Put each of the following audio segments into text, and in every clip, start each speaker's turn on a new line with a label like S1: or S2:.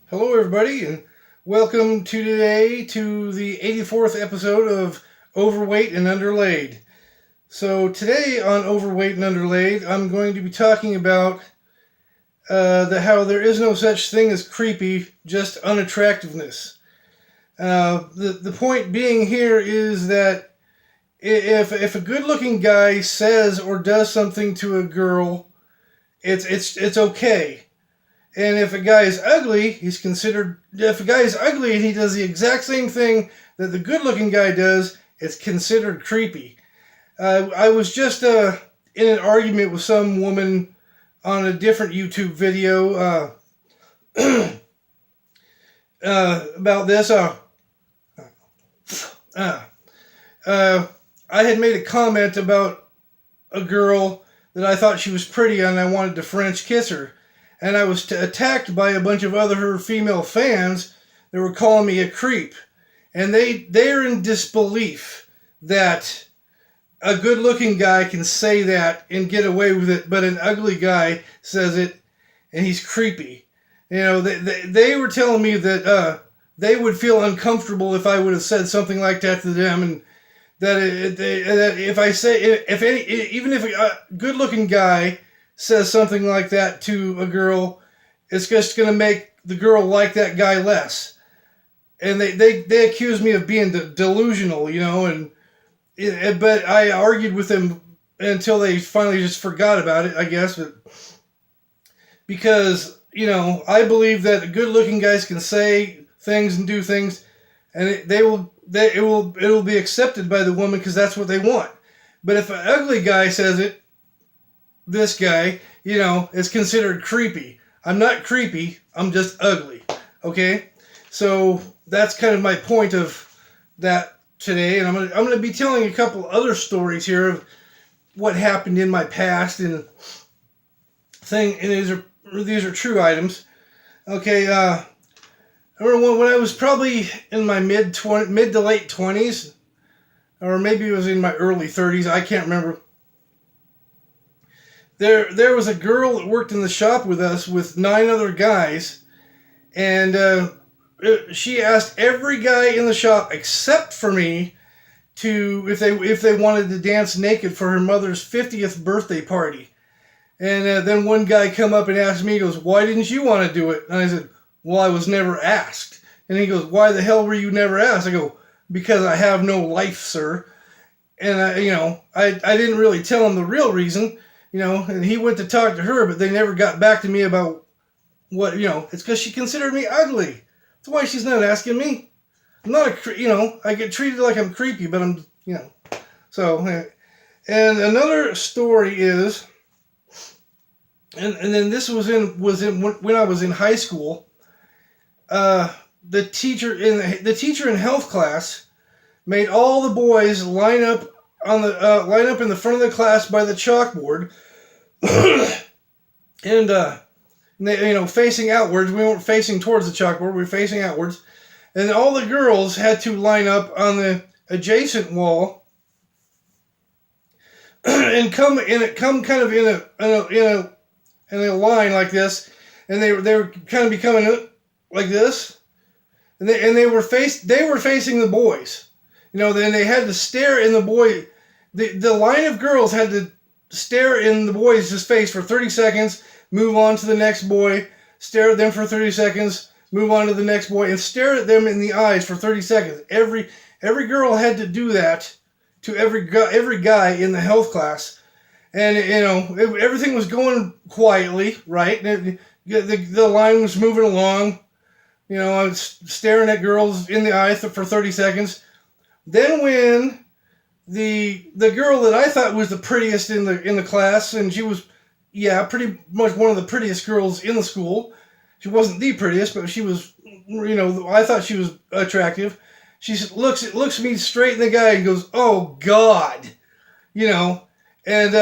S1: Hello, everybody, and welcome to the 84th episode of Overweight and Underlaid. So, today on Overweight and Underlaid, I'm going to be talking about how there is no such thing as creepy, just unattractiveness. The point being here is that if a good looking guy says or does something to a girl, it's okay. And if a guy is ugly, he's considered. If a guy is ugly and he does the exact same thing that the good-looking guy does, it's considered creepy. I was just in an argument with some woman on a different YouTube video about this. Uh, I had made a comment about a girl that I thought she was pretty and I wanted to French kiss her. And I was attacked by a bunch of other female fans that were calling me a creep. And they're in disbelief that a good-looking guy can say that and get away with it, but an ugly guy says it and he's creepy. You know, they were telling me that they would feel uncomfortable if I would have said something like that to them, and that if I say, even if a good-looking guy says something like that to a girl, it's just going to make the girl like that guy less. And they accuse me of being delusional, but I argued with them until they finally just forgot about it, I guess. But because, I believe that good-looking guys can say things and do things, and it will be accepted by the woman because that's what they want. But if an ugly guy says it, this guy, is considered creepy. I'm not creepy, I'm just ugly. Okay? So that's kind of my point of that today, and I'm gonna be telling a couple other stories here of what happened in my past and these are true items. Okay, I remember when I was probably in my mid to late 20s, or maybe it was in my early 30s, I can't remember. There was a girl that worked in the shop with us with 9 other guys, and she asked every guy in the shop except for me to if they wanted to dance naked for her mother's 50th birthday party. And then one guy come up and asked me, he goes, "Why didn't you want to do it?" And I said, "Well, I was never asked." And he goes, "Why the hell were you never asked?" I go, "Because I have no life, sir." And I didn't really tell him the real reason. And he went to talk to her, but they never got back to me about what, it's because she considered me ugly. That's why she's not asking me. I'm not I get treated like I'm creepy, but I'm, so, and another story is, and then this was in when I was in high school, the teacher in health class made all the boys line up in the front of the class by the chalkboard, and they, facing outwards. We weren't facing towards the chalkboard. We were facing outwards, and all the girls had to line up on the adjacent wall and come kind of in a line like this, and they were kind of becoming like this, and they were facing the boys. Then they had to stare in the boy. The line of girls had to stare in the boy's face for 30 seconds, move on to the next boy, stare at them for 30 seconds, move on to the next boy, and stare at them in the eyes for 30 seconds. Every girl had to do that to every guy in the health class. And, everything was going quietly, right? The line was moving along. I was staring at girls in the eye for 30 seconds. Then when the girl that I thought was the prettiest in the class, and she was, pretty much one of the prettiest girls in the school. She wasn't the prettiest, but she was, I thought she was attractive. She looks me straight in the eye and goes, "Oh God," and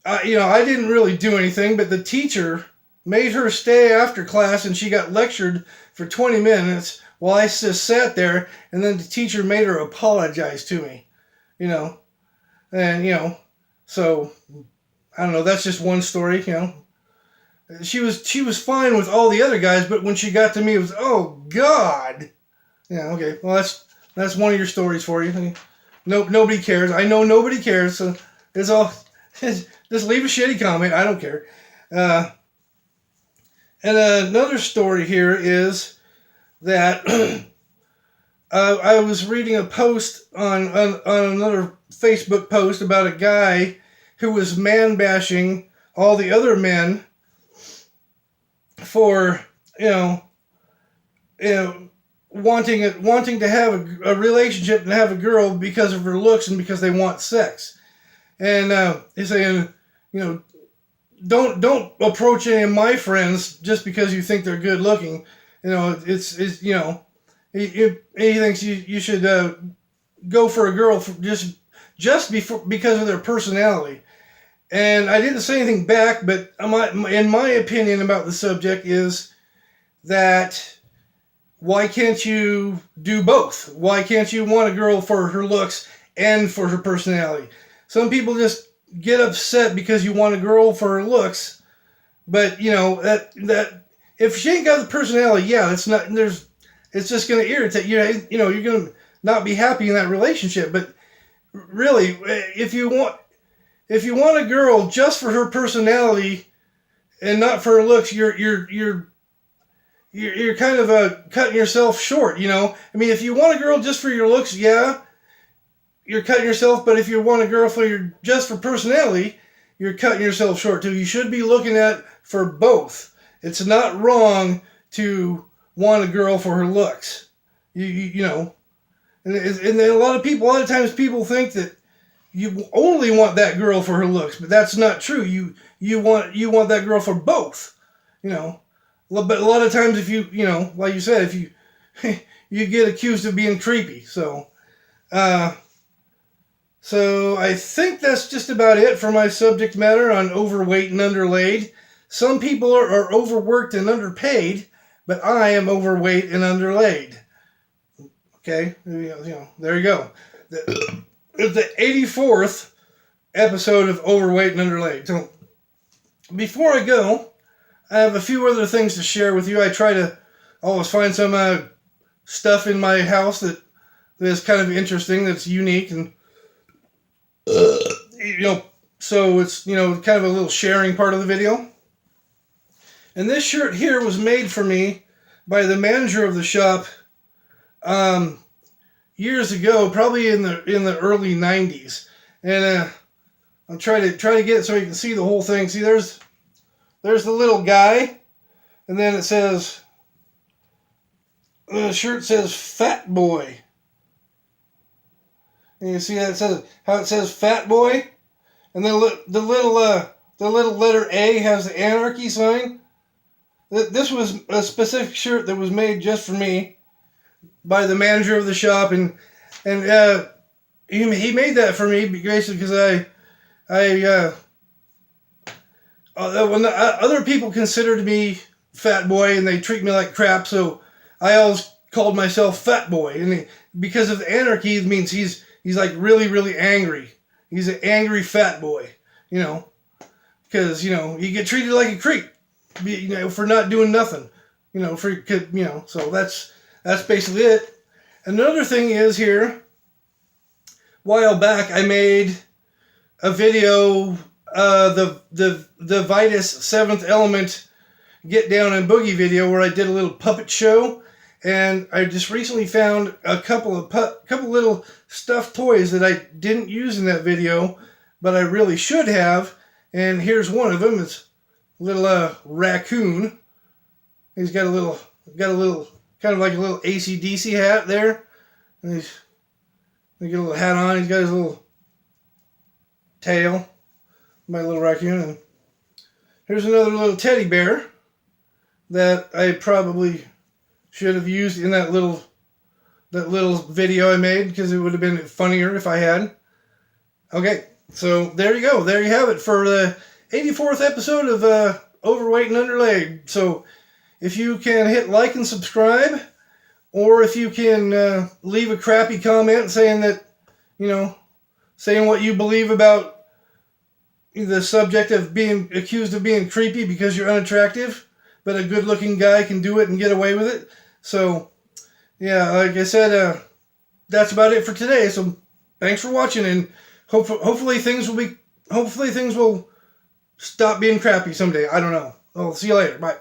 S1: I didn't really do anything, but the teacher made her stay after class, and she got lectured for 20 minutes. Well, I just sat there, and then the teacher made her apologize to me, and, so, I don't know, that's just one story, She was fine with all the other guys, but when she got to me, it was, oh God. Yeah, okay. Well, that's one of your stories for you. Nope, nobody cares. I know nobody cares, so it's all. Just leave a shitty comment. I don't care. And another story here is that I was reading a post on another Facebook post about a guy who was man bashing all the other men for wanting to have a relationship and have a girl because of her looks and because they want sex. And he's saying, don't approach any of my friends just because you think they're good looking. It's he thinks you should go for a girl just because of their personality. And I didn't say anything back, but in my opinion about the subject is that why can't you do both? Why can't you want a girl for her looks and for her personality? Some people just get upset because you want a girl for her looks, but that if she ain't got the personality, it's just going to irritate you. You're going to not be happy in that relationship. But really, if you want a girl just for her personality and not for her looks, you're kind of cutting yourself short. If you want a girl just for your looks, you're cutting yourself. But if you want a girl just for personality, you're cutting yourself short too. You should be looking at for both. It's not wrong to want a girl for her looks. And then a lot of times people think that you only want that girl for her looks, but that's not true. You want that girl for both. But a lot of times if you like you said, if you you get accused of being creepy. So I think that's just about it for my subject matter on overweight and underlaid. Some people are overworked and underpaid, but I am overweight and underlaid. Okay, there you go. The 84th episode of Overweight and Underlaid. So before I go, I have a few other things to share with you. I try to always find some stuff in my house that is kind of interesting, that's unique, and so it's kind of a little sharing part of the video. And this shirt here was made for me by the manager of the shop years ago, probably in the early 90s. And I'm trying to get it so you can see the whole thing. See, there's the little guy, and then it says, the shirt says Fat Boy. And you see how it says Fat Boy? And then the little letter A has the anarchy sign. This was a specific shirt that was made just for me by the manager of the shop, and he made that for me basically because other people considered me Fat Boy and they treat me like crap, so I always called myself Fat Boy, and because of the anarchy, it means he's like really, really angry. He's an angry fat boy, because you get treated like a creep, for not doing nothing, so that's basically it. Another thing is here, a while back I made a video, the Vitus Seventh Element Get Down and Boogie video where I did a little puppet show, and I just recently found a couple little stuffed toys that I didn't use in that video, but I really should have. And here's one of them. It's a little raccoon. He's got a little kind of like a little AC/DC hat there. And he's got a little hat on. He's got his little tail. My little raccoon. And here's another little teddy bear that I probably should have used in that little video I made, because it would have been funnier if I had. Okay, so there you go. There you have it for the 84th episode of Overweight and Underlaid. So if you can hit like and subscribe, or if you can leave a crappy comment saying that, saying what you believe about the subject of being accused of being creepy because you're unattractive, but a good-looking guy can do it and get away with it. So, yeah, like I said, that's about it for today. So, thanks for watching, and hopefully things will stop being crappy someday. I don't know. I'll see you later. Bye.